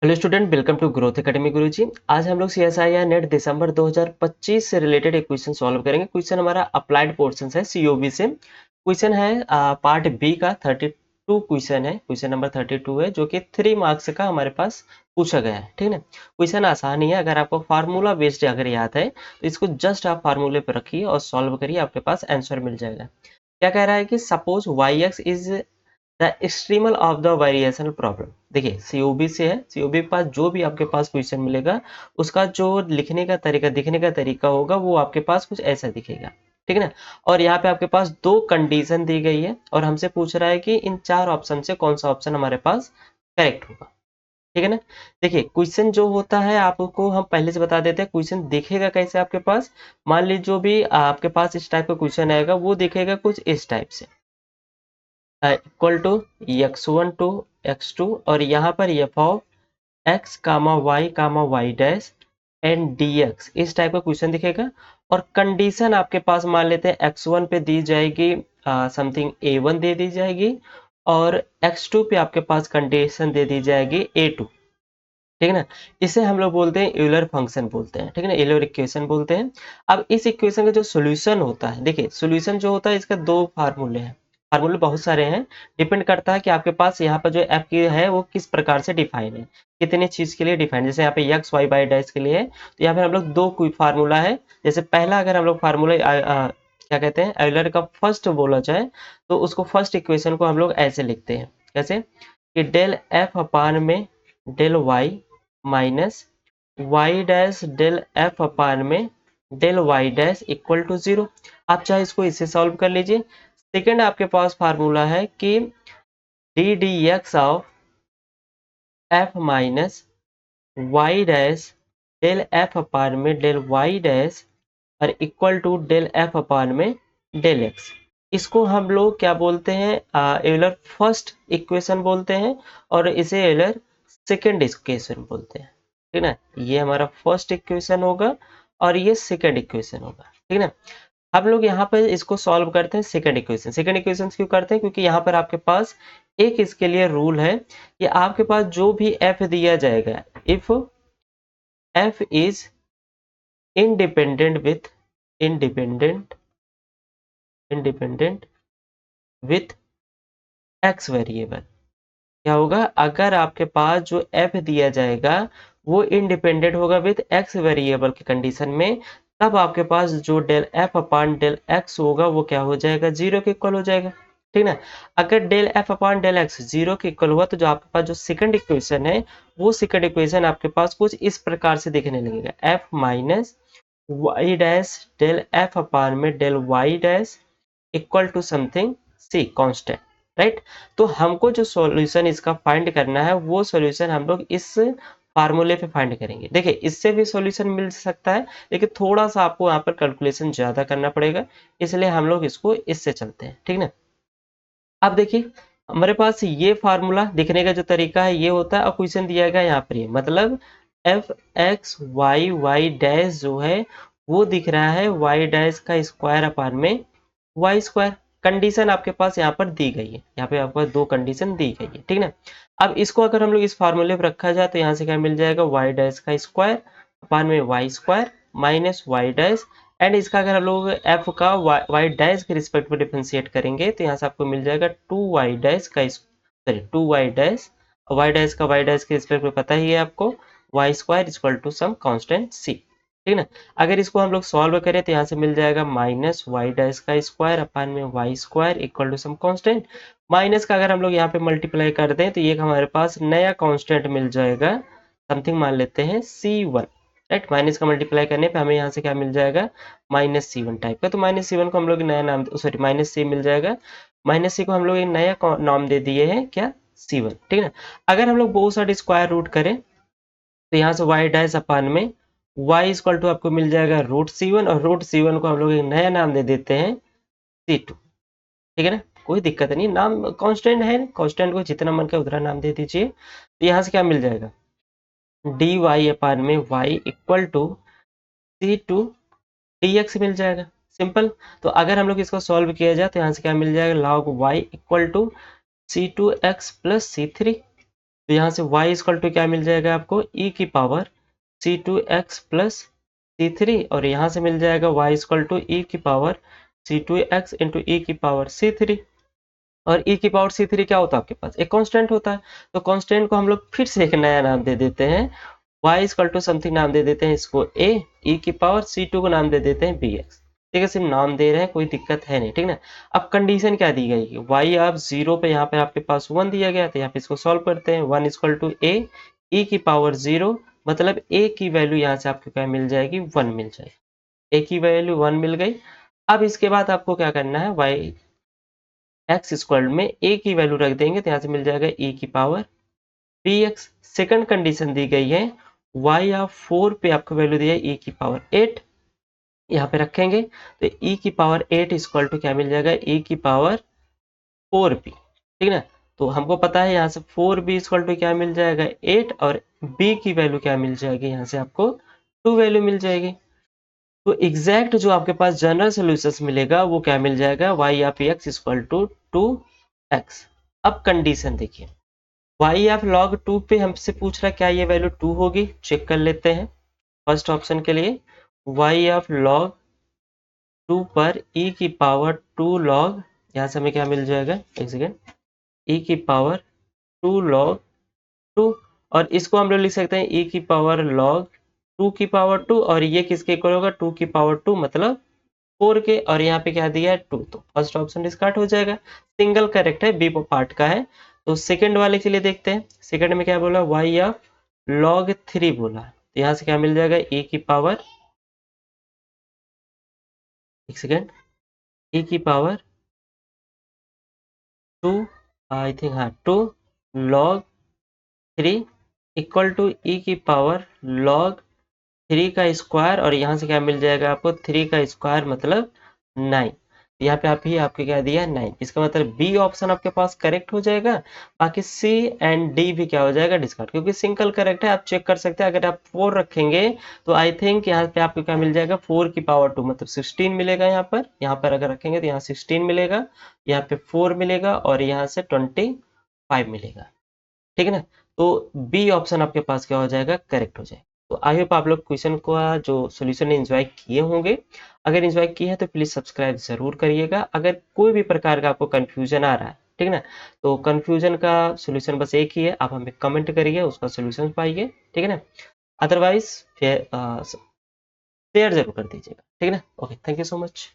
Hello student, welcome to growth academy Guruji. आज हम लोग सीएसआईआर नेट दिसंबर 2025 से रिलेटेड एक क्वेश्चन सॉल्व करेंगे। क्वेश्चन हमारा अप्लाइड पोर्शन है सीओबी से। क्वेश्चन है पार्ट बी का 32 क्वेश्चन है। क्वेश्चन नंबर 32 है जो कि 3 मार्क्स का हमारे पास पूछा गया है। ठीक है, क्वेश्चन आसान ही है। अगर आपको फार्मूला बेस्ड अगर याद है तो इसको जस्ट आप फार्मूले पर रखिए और सॉल्व करिए, आपके पास आंसर मिल जाएगा। क्या कह रहा है कि suppose y x is the extremal of the variation problem. देखिए सीओबी से है, सीओबी के पास जो भी आपके पास क्वेश्चन मिलेगा उसका जो लिखने का तरीका दिखने का तरीका होगा वो आपके पास कुछ ऐसा दिखेगा। ठीक है ना। और यहाँ पे आपके पास दो कंडीशन दी गई है और हमसे पूछ रहा है कि इन चार ऑप्शन से कौन सा ऑप्शन हमारे पास करेक्ट होगा। ठीक है ना। देखिए क्वेश्चन जो होता है आपको हम पहले से बता देते हैं, क्वेश्चन दिखेगा कैसे आपके पास। मान लीजिए जो भी आपके पास इस टाइप का क्वेश्चन आएगा वो दिखेगा कुछ इस टाइप से, equal to x1 to x2 और यहाँ पर f of x comma y dash and dx, इस टाइप का क्वेश्चन दिखेगा। और कंडीशन आपके पास मान लेते हैं x1 पे दी जाएगी समथिंग a1 दे दी जाएगी और x2 पे आपके पास कंडीशन दे दी जाएगी a2। ठीक है ना। इसे हम लोग बोलते हैं यूलर फंक्शन बोलते हैं। ठीक है ना, यूलर इक्वेशन बोलते हैं। अब इस इक्वेशन का जो सॉल्यूशन होता है, देखिए सॉल्यूशन जो होता है इसका दो फार्मूले हैं। फार्मूले बहुत सारे हैं, डिपेंड करता है कि आपके पास यहाँ पर जो एफ की है वो किस प्रकार से डिफाइन है, कितने चीज के लिए डिफाइन। जैसे यहाँ पे एक्स वाई बाई डैश के लिए है तो यहाँ पे हम लोग दो कोई फार्मूला है। जैसे पहला अगर हम लोग फार्मूला क्या कहते हैं यूलर का फर्स्ट बोला जाए तो उसको फर्स्ट इक्वेशन को हम लोग ऐसे लिखते हैं, कैसे कि डेल एफ अपान में del y minus y dash del f upon में del y dash equal to 0। आप चाहे इसको इससे सॉल्व कर लीजिए। सेकेंड आपके पास फार्मूला है कि d d x of f minus y dash del f upon में डेल वाई डैश और equal to del f upon में डेल एक्स। इसको हम लोग क्या बोलते हैं, यूलर फर्स्ट इक्वेशन बोलते हैं और इसे यूलर सेकेंड इक्वेशन बोलते हैं। ठीक ना, ये हमारा फर्स्ट इक्वेशन होगा और ये सेकेंड इक्वेशन होगा। ठीक ना। हम लोग यहाँ पर इसको सॉल्व करते हैं सेकेंड इक्वेशन। सेकेंड इक्वेशन क्यों करते हैं, क्योंकि यहाँ पर आपके पास एक इसके लिए रूल है कि आपके पास जो भी एफ दिया जाएगा, if F is independent with independent independent with x variable, क्या होगा अगर आपके पास जो एफ दिया जाएगा वो इंडिपेंडेंट होगा विथ एक्स वेरिएबल की कंडीशन में, तब आपके पास जो del f upon del x होगा वो क्या हो जाएगा, जीरो के इक्वल हो जाएगा। ठीक ना। अगर del f upon del x zero के इक्वल हुआ तो जो आपके पास जो सेकंड इक्वेशन है वो सेकंड इक्वेशन आपके पास कुछ इस प्रकार से दिखने लगेगा, f minus y dash del f upon में del y dash equal to something c constant. Right. तो हमको जो सॉल्यूशन इसका फाइंड करना है वो सॉल्यूशन हम लोग इस फार्मूले पे फाइंड करेंगे। देखिए इससे भी सॉल्यूशन मिल सकता है लेकिन थोड़ा सा आपको यहाँ पर कैलकुलेशन ज्यादा करना पड़ेगा, इसलिए हम लोग इसको इससे चलते हैं। ठीक ना। अब देखिए हमारे पास ये फार्मूला दिखने का जो तरीका है ये होता है और क्वेश्चन दिया गया यहाँ पर, मतलब f x y y dash जो है वो दिख रहा है वाई डैश का स्क्वायर अपान में वाई स्क्वायर। कंडीशन आपके पास यहाँ पर दी गई है, यहाँ पे आपको दो कंडीशन दी गई है। ठीक ना। अब इसको अगर हम लोग इस फार्मूले पर रखा जाए तो यहाँ से क्या मिल जाएगा, वाई डैश का स्क्वायर अपान में y square minus y dash and इसका अगर हम लोग एफ का वाई डैश के रिस्पेक्ट में डिफरेंशिएट करेंगे तो यहाँ से आपको मिल जाएगा टू वाई डैश का सॉरी टू वाई डैश का वाई डैश के रिस्पेक्ट में पता ही है आपको, y square equal to some constant c. ठीक ना। अगर इसको हम लोग सॉल्व करें तो यहाँ से मिल जाएगा माइनस वाई डैश का स्क्वायर अपान में y square equal to some constant. Minus का अगर हम लोग यहाँ पे मल्टीप्लाई कर दें तो ये हमारे पास नया कांस्टेंट मिल जाएगा, समथिंग मान लेते हैं C1। राइट, माइनस का मल्टीप्लाई करने पे हमें यहाँ से क्या मिल जाएगा, -C1 टाइप का। तो -C1 को हम लोग नया नाम सॉरी माइनस सी मिल जाएगा। माइनस सी को हम लोग एक नया नाम दे दिए हैं क्या, C1। ठीक है। अगर हम लोग बहुत सारे स्क्वायर रूट करें तो यहाँ से वाई डैश अपान में वाई इक्वल टू आपको मिल जाएगा रूट C1 और रूट C1 को हम लोग एक नया नाम दे देते हैं C2। ठीक है ना, कोई दिक्कत नहीं, नाम कांस्टेंट है, कांस्टेंट को जितना मन का उतना नाम दे दीजिए। तो यहाँ से क्या मिल जाएगा, डी वाई अपान में y equal to C2 dx मिल जाएगा, सिंपल। तो अगर हम लोग इसको सॉल्व किया जाए तो यहाँ से क्या मिल जाएगा, log y equal to C2x plus C3। तो यहाँ से y इक्वल टू क्या मिल जाएगा आपको, e की पावर c2x प्लस c3, और यहाँ से मिल जाएगा y इक्वल टू e की पावर c2x इंटू e की पावर c3। और e की पावर c3 क्या होता है आपके पास, एक कांस्टेंट होता है। तो कांस्टेंट को हम लोग फिर से एक नया नाम दे देते हैं, y इक्वल टू समथिंग नाम दे देते हैं इसको a, e की पावर c2 को नाम दे देते हैं bx। ठीक है, सिर्फ नाम दे रहे हैं, कोई दिक्कत है नहीं, ठीक ना। अब कंडीशन क्या दी गई, y आप 0 पे, यहाँ पे आपके पास 1 दिया गया, तो यहाँ पे इसको सॉल्व करते हैं। 1 इक्वल टू a, e की पावर 0, मतलब a की वैल्यू यहाँ से आपको क्या मिल जाएगी, 1 मिल जाएगी। a की वैल्यू 1 मिल गई। अब इसके बाद आपको क्या करना है, y एक्स स्क्वायर में a की वैल्यू रख देंगे, तो यहाँ से मिल जाएगा e की पावर bx। सेकंड कंडीशन दी गई है, y ऑफ 4 पे आपको वैल्यू दिया है e की पावर 8, यहाँ पे रखेंगे तो e की पावर 8 इक्वल टू क्या मिल जाएगा, e की पावर 4b। ठीक ना, तो हमको पता है यहाँ से 4b इक्वल टू क्या मिल जाएगा, 8, और b की वैल्यू क्या मिल जाएगी, यहाँ से आपको 2 वैल्यू मिल जाएगी। तो एग्जैक्ट जो आपके पास जनरल सोल्यूशन मिलेगा वो क्या मिल जाएगा, y of x equal to 2x। अब कंडीशन देखिए, y ऑफ log 2 पे हमसे पूछ रहा है क्या ये वैल्यू 2 होगी, चेक कर लेते हैं। फर्स्ट ऑप्शन के लिए y ऑफ log 2 पर e की पावर 2 log, यहाँ से हमें क्या मिल जाएगा, एक सेकेंड, e की पावर 2 log 2, और इसको हम लोग लिख सकते हैं e की पावर log 2 की पावर 2, और ये किसके इक्वल होगा, 2 की पावर 2 मतलब 4 के, और यहाँ पे क्या दिया है 2, तो फर्स्ट ऑप्शन डिस्कार्ड हो जाएगा। सिंगल करेक्ट है, बी पार्ट का है। तो सेकंड वाले के लिए देखते हैं, सेकंड में क्या बोला, y ऑफ log 3 बोला, तो यहाँ से क्या मिल जाएगा, e की पावर, एक सेकेंड, e की पावर 2, आई थिंक हाँ 2 log 3 इक्वल टू e की पावर log 3 का स्क्वायर, और यहाँ से क्या मिल जाएगा आपको, 3 का स्क्वायर मतलब 9। यहाँ पे आप ही आपके क्या दिया 9, इसका मतलब बी ऑप्शन आपके पास करेक्ट हो जाएगा। बाकी सी एंड डी भी क्या हो जाएगा, डिस्कार्ड, क्योंकि सिंगल करेक्ट है। आप चेक कर सकते हैं, अगर आप 4 रखेंगे तो आई थिंक यहाँ पे आपको क्या मिल जाएगा, 4 की पावर 2 मतलब 16 मिलेगा। यहाँ पर अगर रखेंगे तो यहाँ 16 मिलेगा, यहाँ पे 4 मिलेगा, और यहाँ से 25 मिलेगा। ठीक है ना, तो बी ऑप्शन आपके पास क्या हो जाएगा, करेक्ट हो जाएगा। तो आई होप आप लोग क्वेश्चन का जो सोल्यूशन एंजॉय किए होंगे। अगर एंजॉय किए हैं तो प्लीज सब्सक्राइब जरूर करिएगा। अगर कोई भी प्रकार का आपको कंफ्यूजन आ रहा है, ठीक है ना, तो कंफ्यूजन का सोल्यूशन बस एक ही है, आप हमें कमेंट करिए, उसका सोल्यूशन पाइए। ठीक है ना, अदरवाइज शेयर जरूर कर दीजिएगा। ठीक है ना, okay, thank you so much.